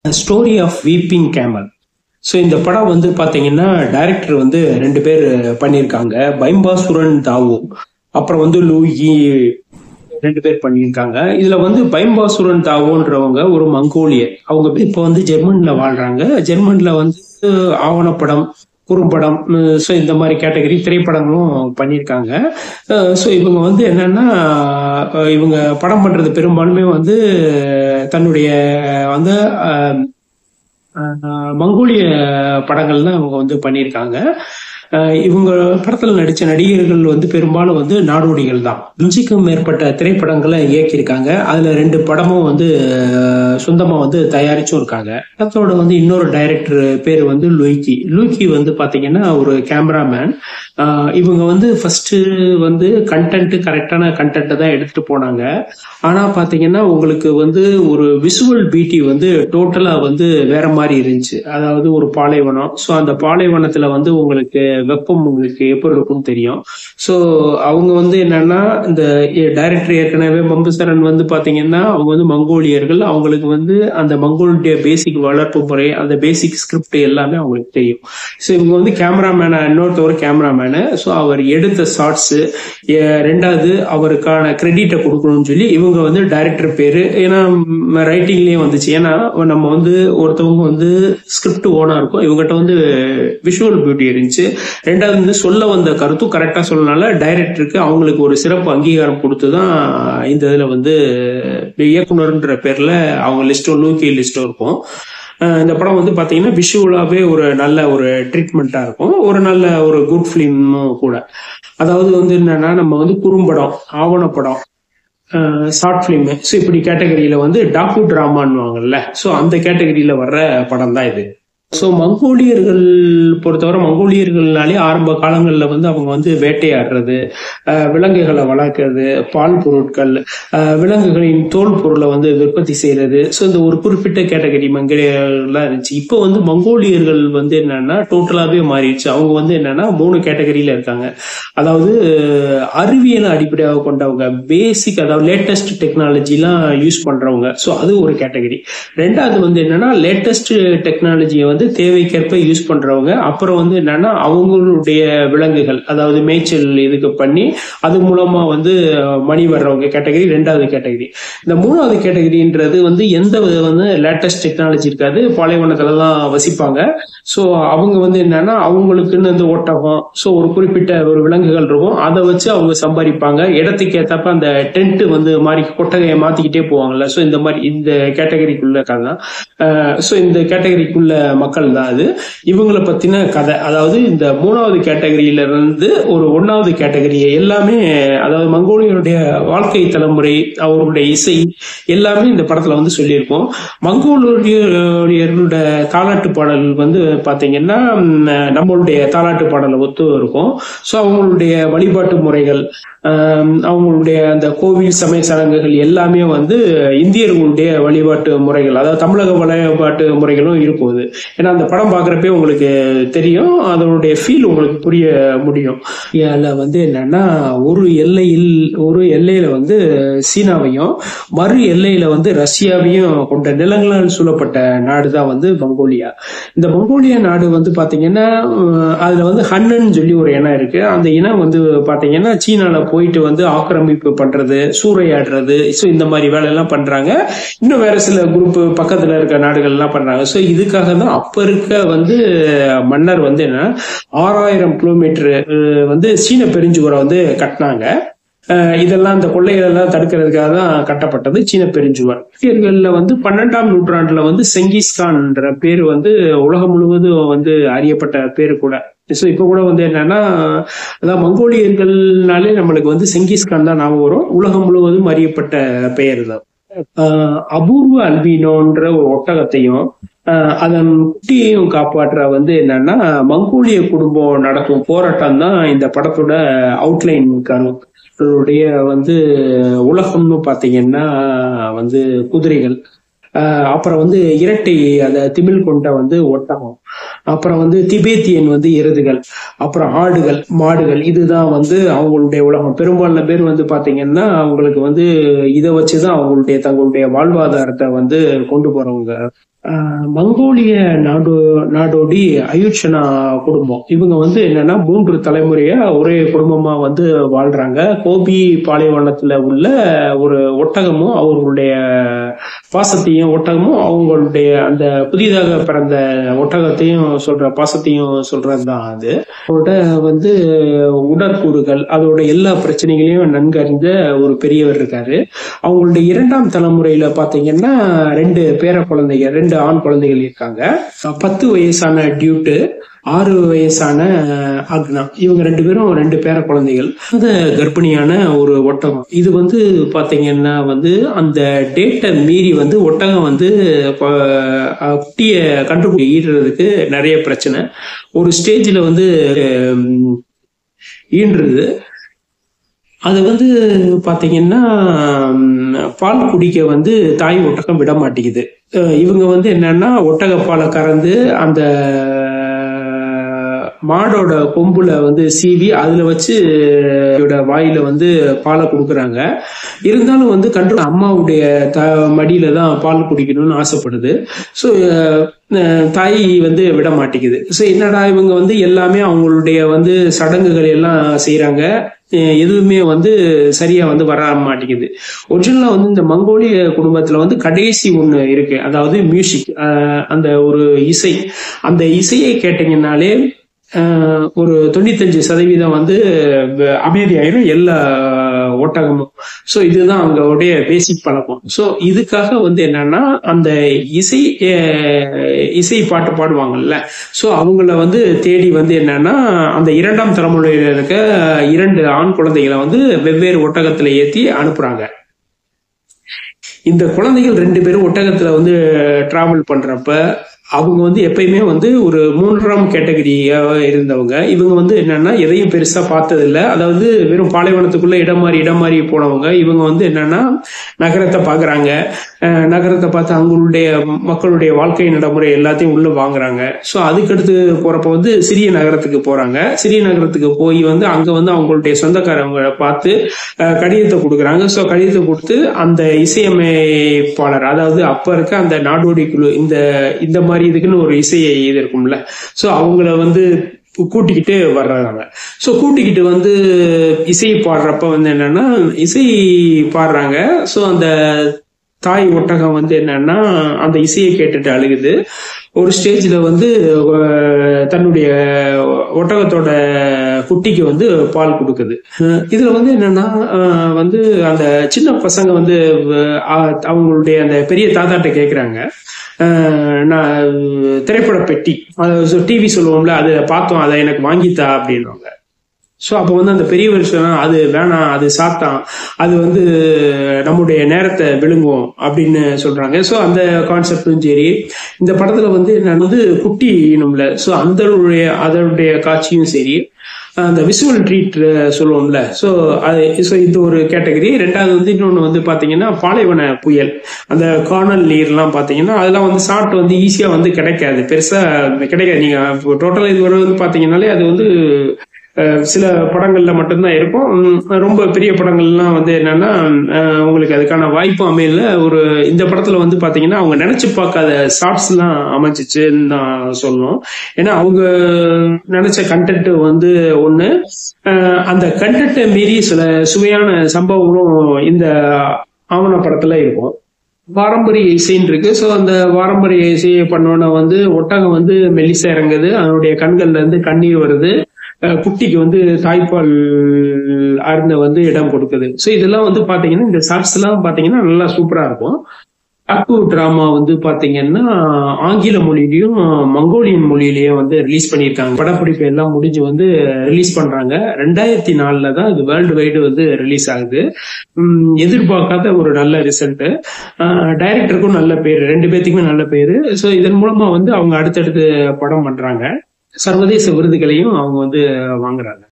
Story of weeping camel. So இந்த படம் வந்து பார்த்தீங்கன்னா டைரக்டர் வந்து 2 பேர் பண்ணியிருக்காங்க, பைம்பாசுரன் தாவோ, அப்புறம் வந்து லூயி, 2 பேர் பண்ணியிருக்காங்க. இதுல வந்து பைம்பாசுரன் தாவோன்றவங்க ஒரு மங்கோலியர். அவங்க இப்போ வந்து ஜெர்மன்ல வாழ்றாங்க. ஜெர்மன்ல வந்து ஆவணப்படம், குறும்படம், ஸோ இந்த மாதிரி கேட்டகரி திரைப்படங்களும் பண்ணியிருக்காங்க. ஸோ இவங்க வந்து என்னன்னா, இவங்க படம் பண்றது பெரும்பாலுமே வந்து தன்னுடைய வந்து மங்கோலிய படங்கள் தான் அவங்க வந்து பண்ணியிருக்காங்க. இவங்க படத்துல நடிச்ச நடிகர்கள் வந்து பெரும்பாலும் வந்து நாடோடிகள் தான். 5க்கும் மேற்பட்ட திரைப்படங்களை இயக்கியிருக்காங்க. அதுல 2 படமும் வந்து சொந்தமா வந்து தயாரிச்சும் இருக்காங்க. படத்தோட வந்து இன்னொரு டைரக்டர் பேரு வந்து லூக்கி. லூக்கி வந்து பாத்தீங்கன்னா ஒரு கேமராமேன். இவங்க வந்து ஃபர்ஸ்ட் வந்து கரெக்டான கண்டென்ட் தான் எடுத்துட்டு போனாங்க. ஆனா பாத்தீங்கன்னா உங்களுக்கு வந்து ஒரு விசுவல் பியூட்டி வந்து டோட்டலா வந்து வேற மாதிரி இருந்துச்சு. அதாவது ஒரு பாலைவனம். ஸோ அந்த பாலைவனத்துல வந்து உங்களுக்கு வெப்பம் உங்களுக்கு எப்படி இருக்கும்னு தெரியும். ஸோ அவங்க வந்து என்னன்னா, இந்த டைரக்டர் ஏற்கனவே பம்புசரன் வந்து பாத்தீங்கன்னா அவங்க வந்து மங்கோலியர்கள். அவங்களுக்கு வந்து அந்த மங்கோலிய பேசிக் வளர்ப்பு முறை, அந்த பேசிக் ஸ்கிரிப்ட் எல்லாமே அவங்களுக்கு தெரியும். ஸோ இவங்க வந்து கேமராமேனை, இன்னொருத்தவர் கேமராமேனு. ஸோ அவர் எடுத்த ஷார்ட்ஸ், 2வது அவருக்கான கிரெடிட்டை கொடுக்கணும்னு சொல்லி இவங்க வந்து டைரக்டர் பேரு, ஏன்னா ரைட்டிங்லயே வந்துச்சு. ஏன்னா நம்ம வந்து ஒருத்தவங்க வந்து ஸ்கிரிப்ட் ஓனா இருக்கும், இவங்ககிட்ட வந்து விஷுவல் பியூட்டி இருந்துச்சு. 2வது வந்து சொல்ல வந்த கருத்தும் கரெக்டா சொல்லனால டைரக்டருக்கு அவங்களுக்கு ஒரு சிறப்பு அங்கீகாரம் கொடுத்துதான் இந்த இதுல வந்து இயக்குனர்ன்ற பேர்ல அவங்க லிஸ்டும் லூக்கி லிஸ்டும் இருக்கும். இந்த படம் வந்து பாத்தீங்கன்னா விஷுவலாவே ஒரு நல்ல ஒரு ட்ரீட்மெண்டா இருக்கும், ஒரு நல்ல ஒரு குட் பிலிமும் கூட. அதாவது வந்து என்னன்னா, நம்ம வந்து குறும்படம், ஆவணப்படம், ஷார்ட் பிலிம், ஸோ இப்படி கேட்டகரியில வந்து டாக்கு டிராமான்னுவாங்கல்ல, ஸோ அந்த கேட்டகரியில வர்ற படம் தான் இது. ஸோ மங்கோலியர்கள் பொறுத்தவரை, மங்கோலியர்கள்னாலே ஆரம்ப காலங்களில் வந்து அவங்க வந்து வேட்டையாடுறது, விலங்குகளை வளர்க்கறது, பால் பொருட்கள், விலங்குகளின் தோல் பொருளை வந்து உற்பத்தி செய்யறது, ஸோ இந்த ஒரு குறிப்பிட்ட கேட்டகரி மங்கோலியர்கள்லாம் இருந்துச்சு. இப்போ வந்து மங்கோலியர்கள் வந்து என்னன்னா டோட்டலாகவே மாறிடுச்சு. அவங்க வந்து என்னன்னா 3 கேட்டகரியில இருக்காங்க. அதாவது அறிவியலை அடிப்படையாக கொண்டவங்க, பேசிக் அதாவது லேட்டஸ்ட் டெக்னாலஜிலாம் யூஸ் பண்றவங்க, ஸோ அது ஒரு கேட்டகரி. 2வது வந்து என்னன்னா லேட்டஸ்ட் டெக்னாலஜியை வந்து தேவைக்கேற்ப யூஸ் பண்றவங்க. அப்புறம் வந்து என்னன்னா அவங்களுடைய விலங்குகள், அதாவது மேய்ச்சல் இதுக்கு பண்ணி அது மூலமா வந்து மணி வர்றவங்க கேட்டகரி 2வது கேட்டகரி. இந்த 3வது கேட்டகரின்றது வந்து எந்த வந்து லேட்டஸ்ட் டெக்னாலஜி இருக்காது, பாலைவனத்துல தான் வசிப்பாங்க. ஸோ அவங்க வந்து என்னன்னா அவங்களுக்குன்னு இந்த ஒட்டகம், ஸோ ஒரு குறிப்பிட்ட ஒரு விலங்குகள் இருக்கும், அதை வச்சு அவங்க சம்பாதிப்பாங்க. இடத்துக்கு ஏற்றப்ப அந்த டென்ட் வந்து மாதிரி கொட்டகையை மாத்திக்கிட்டே போவாங்கல்ல, ஸோ இந்த மாதிரி இந்த கேட்டகரிக்குள்ள இருக்காங்க. ஸோ இந்த கேட்டகரிக்குள்ள மக்கள் தான் அது. இவங்களை பத்தின கதை, அதாவது இந்த 3வது கேட்டகரியில இருந்து ஒரு 1வது கேட்டகரி எல்லாமே, அதாவது மங்கோலியருடைய வாழ்க்கை தலைமுறை, அவருடைய இசை எல்லாமே இந்த படத்துல வந்து சொல்லியிருக்கோம். மங்கோலியருடைய தாலாட்டு பாடல் வந்து பாத்தீங்கன்னா நம்மளுடைய தாலாட்டு பாடலை ஒத்து இருக்கும். ஸோ அவங்களுடைய வழிபாட்டு முறைகள், அவங்களுடைய அந்த கோவில் சமய சடங்குகள் எல்லாமே வந்து இந்தியர்களுடைய வழிபாட்டு முறைகள், அதாவது தமிழக வழிபாட்டு முறைகளும் இருக்கும். ஏன்னா அந்த படம் பாக்குறப்பே உங்களுக்கு தெரியும், அதனுடைய ஃபீல் உங்களுக்கு புரிய முடியும். அதுல வந்து என்னன்னா ஒரு எல்லையில வந்து சீனாவையும் மறு எல்லையில வந்து ரஷ்யாவையும் கொண்ட நிலங்களால் சூழப்பட்ட நாடுதான் வந்து மங்கோலியா. இந்த மங்கோலியா நாடு வந்து பாத்தீங்கன்னா அதுல வந்து ஹன்னன்னு சொல்லி ஒரு இனம் இருக்கு. அந்த இனம் வந்து பாத்தீங்கன்னா சீனால போயிட்டு வந்து ஆக்கிரமிப்பு பண்றது, சூறையாடுறது, ஸோ இந்த மாதிரி வேலையெல்லாம் பண்றாங்க. இன்னும் வேற சில குரூப் பக்கத்துல இருக்க நாடுகள் எல்லாம் பண்றாங்க. ஸோ இதுக்காக தான் அப்ப இருக்க வந்து மன்னர் வந்து என்ன 6000 கிலோமீட்டர் வந்து சீன பெருஞ்சுவரை வந்து கட்டினாங்க. இதெல்லாம் இந்த கொள்ளைகளெல்லாம் தடுக்கிறதுக்காக தான் கட்டப்பட்டது சீன பெருஞ்சுவர். வந்து 12ஆம் நூற்றாண்டுல வந்து செங்கிஸ்கான்ன்ற பேரு வந்து உலகம் முழுவதும் வந்து அறியப்பட்ட பேரு கூட. ஸோ இப்ப கூட வந்து என்னன்னா, அதான் மங்கோலியர்கள்னாலே நம்மளுக்கு வந்து செங்கிஸ்கான் தான் ஞாபகம் வரும். உலகம் முழுவதும் அறியப்பட்ட பெயர் தான். அபூர்வ அல்பினோன்ற ஒரு ஒட்டகத்தையும் அதன் குட்டியையும் காப்பாற்ற வந்து என்னன்னா மங்கோலிய குடும்பம் நடக்கும் போராட்டம் தான் இந்த படத்தோட அவுட்லைன் காணும். வந்து உலகம்னு பாத்தீங்கன்னா வந்து குதிரைகள், அப்புறம் வந்து இரட்டை அந்த திமில் கொண்ட வந்து ஒட்டகம், அப்புறம் வந்து திபேத்தியன் வந்து எருதுகள், அப்புறம் ஆடுகள், மாடுகள், இதுதான் வந்து அவங்களுடைய உலகம். பெரும்பாலான பேர் வந்து பாத்தீங்கன்னா அவங்களுக்கு வந்து இதை வச்சுதான் தங்களுடைய வாழ்வாதாரத்தை வந்து கொண்டு போறவங்க. மங்கோலிய நாடோடி அயுட்சனா குடும்பம். இவங்க வந்து என்னன்னா 3 தலைமுறையா ஒரே குடும்பமா வந்து வாழ்றாங்க. கோபி பாலைவனத்துல உள்ள ஒரு ஒட்டகமும் அவர்களுடைய பாசத்தையும், ஒட்டகமும் அவங்களுடைய அந்த புதிதாக பிறந்த ஒட்டகத்தையும் பாசத்தையும் சொல்றதுதான் அது. அதோட வந்து உடற்கூறுகள், அதோட எல்லா பிரச்சனைகளையும் நன்கறிந்த ஒரு பெரியவர் இருக்காரு. அவங்களுடைய 2ஆம் தலைமுறையில பாத்தீங்கன்னா 2 பேர குழந்தைங்க, 2 ஆண் குழந்தைகள் இருக்காங்க. 10 வயசான டியூட்டு, 6 வயசான அக்னா. இவங்க 2 பேரும் 2 பேர குழந்தைகள். கர்ப்பிணியான ஒரு ஒட்டகம். இது வந்து பாத்தீங்கன்னா வந்து அந்த டேட்டை மீறி வந்து ஒட்டகம் வந்து குட்டிய கண்டுபிடி ஈடுறதுக்கு நிறைய பிரச்சனை. ஒரு ஸ்டேஜ்ல வந்து ஈன்றது. அது வந்து பாத்தீங்கன்னா பால் குடிக்க வந்து தாய் ஒட்டகம் விட மாட்டேங்குது. இவங்க வந்து என்னன்னா ஒட்டக பாலை கறந்து அந்த மாடோட கொம்புல வந்து சீவி அதுல வச்சு வாயில வந்து பாலை கொடுக்குறாங்க. இருந்தாலும் வந்து அம்மாவுடைய மடியில தான் பால் குடிக்கணும்னு ஆசைப்படுது. ஸோ தாய் வந்து விட மாட்டேங்குது. ஸோ என்னடா இவங்க வந்து எல்லாமே அவங்களுடைய வந்து சடங்குகள் எல்லாம் செய்யறாங்க, எதுவுமே வந்து சரியா வந்து வர மாட்டேங்குது. ஒரிஜினலா வந்து இந்த மங்கோலிய குடும்பத்துல வந்து கடைசி ஒண்ணு இருக்கு, அதாவது மியூசிக், அந்த ஒரு இசை. அந்த இசையை கேட்டீங்கன்னாலே ஒரு 95% வந்து அமைதியாயிரும் எல்லா ஒட்டகமும். ஸோ இதுதான் அவங்களுடைய பேசிக் பழக்கம். ஸோ இதுக்காக வந்து என்னன்னா அந்த இசை பாட்டு பாடுவாங்கல்ல, ஸோ அவங்கள வந்து தேடி வந்து என்னன்னா அந்த 2ஆம் தலைமுறையில இருக்க 2 ஆண் குழந்தைகளை வந்து வெவ்வேறு ஒட்டகத்துல ஏத்தி அனுப்புறாங்க. இந்த குழந்தைகள் 2 பேரும் ஒட்டகத்துல வந்து டிராவல் பண்றப்ப அவங்க வந்து எப்பயுமே வந்து ஒரு 3ஆம் கேட்டகரியா இருந்தவங்க. இவங்க வந்து என்னன்னா எதையும் பெருசா பார்த்தது இல்லை. அதாவது வெறும் பாலைவனத்துக்குள்ள இடம் மாறி போனவங்க. இவங்க வந்து என்னன்னா நகரத்தை பாக்குறாங்க. நகரத்தை பார்த்து அவங்களுடைய மக்களுடைய வாழ்க்கை நடைமுறை எல்லாத்தையும் உள்ள வாங்குறாங்க. ஸோ அதுக்கடுத்து போறப்ப வந்து சிறிய நகரத்துக்கு போறாங்க. சிறிய நகரத்துக்கு போய் வந்து அங்க வந்து அவங்களுடைய சொந்தக்காரங்களை பார்த்து கடிதத்தை கொடுக்குறாங்க. ஸோ கடிதத்தை கொடுத்து அந்த இசையமைப்பாளர், அதாவது அப்ப இருக்க அந்த நாடோடி குழு, இந்த மாதிரி இதுக்குன்னு ஒரு இசையை இது இருக்கும்ல, ஸோ அவங்கள வந்து கூட்டிக்கிட்டு வர்றாங்க. ஸோ கூட்டிக்கிட்டு வந்து இசை பாடுறப்ப வந்து என்னன்னா இசை பாடுறாங்க. ஸோ அந்த தாய் ஒட்டகம் வந்து என்னன்னா அந்த இசையை கேட்டுட்டு அழுகுது. ஒரு ஸ்டேஜ்ல வந்து தன்னுடைய ஒட்டகத்தோட குட்டிக்கு வந்து பால் கொடுக்குது. இதுல வந்து என்னன்னா வந்து அந்த சின்ன பசங்க வந்து அவங்களுடைய அந்த பெரிய தாத்தாட்ட கேக்குறாங்க, நான் திரைப்பட பெட்டி, டிவி சொல்லுவோம்ல, அதை பார்த்தோம், அதை எனக்கு வாங்கித்தா அப்படின்வாங்க. ஸோ அப்போ வந்து அந்த பெரிய வருஷம் அது வேணாம், அது சாத்தான், அது வந்து நம்முடைய நேரத்தை விழுங்கும் அப்படின்னு சொல்றாங்க. ஸோ அந்த கான்செப்டும் சரி. இந்த படத்துல வந்து நான் வந்து குட்டி இனம்ல, ஸோ அதனுடைய காட்சியும் சரி, அந்த விசுவல் ட்ரீட் சொல்லுவோம்ல, ஸோ இது ஒரு கேட்டகரி. 2வது வந்து இன்னொன்று வந்து பாத்தீங்கன்னா பாலைவன புயல், அந்த கார்னல் நீர்லாம் பாத்தீங்கன்னா அதெல்லாம் வந்து ஷார்ட் வந்து ஈஸியா வந்து கிடைக்காது, பெருசா கிடைக்காது. நீங்க டோட்டலா இது வந்து பாத்தீங்கன்னாலே அது வந்து சில படங்கள்ல மட்டும்தான் இருக்கும். ரொம்ப பெரிய படங்கள்லாம் வந்து என்னன்னா உங்களுக்கு அதுக்கான வாய்ப்பு அமையல. இந்த படத்துல வந்து பாத்தீங்கன்னா அவங்க நினைச்சு பார்க்காத ஷார்ட்ஸ் எல்லாம் அமைச்சிச்சுன்னு தான் சொல்லணும். ஏன்னா அவங்க நினைச்ச கண்டென்ட் வந்து ஒண்ணு, அந்த கண்டென்ட்டை மீறி சில சுவையான சம்பவங்களும் இந்த ஆவண படத்துல இருக்கும். பாரம்பரிய இசைன்னு இருக்கு. ஸோ அந்த பாரம்பரிய இசையை பண்ணோன்னா வந்து ஒட்டகம் வந்து மெல்லிசா இறங்குது, அதனுடைய கண்கள்ல இருந்து கண்ணீர் வருது, குட்டிக்கு வந்து தாய்ப்பால் அருந்த வந்து இடம் கொடுக்குது. ஸோ இதெல்லாம் வந்து பாத்தீங்கன்னா இந்த ஷார்ட்ஸ் எல்லாம் பாத்தீங்கன்னா நல்லா சூப்பரா இருக்கும். டாக்கு டிராமா வந்து பாத்தீங்கன்னா ஆங்கில மொழியிலையும் மங்கோலியன் மொழியிலயும் வந்து ரிலீஸ் பண்ணியிருக்காங்க. படப்பிடிப்பு எல்லாம் முடிஞ்சு வந்து ரிலீஸ் பண்றாங்க. 2004 தான் இது வேர்ல்டு வைடு வந்து ரிலீஸ் ஆகுது. எதிர்பார்க்காத ஒரு நல்ல ரிசல்ட். டைரக்டருக்கும் நல்ல பேரு, 2 பேத்துக்குமே நல்ல பேரு. ஸோ இதன் மூலமா வந்து அவங்க அடுத்தடுத்து படம் பண்றாங்க. சர்வதேச விருதுகளையும் அவங்க வந்து வாங்குறாங்க.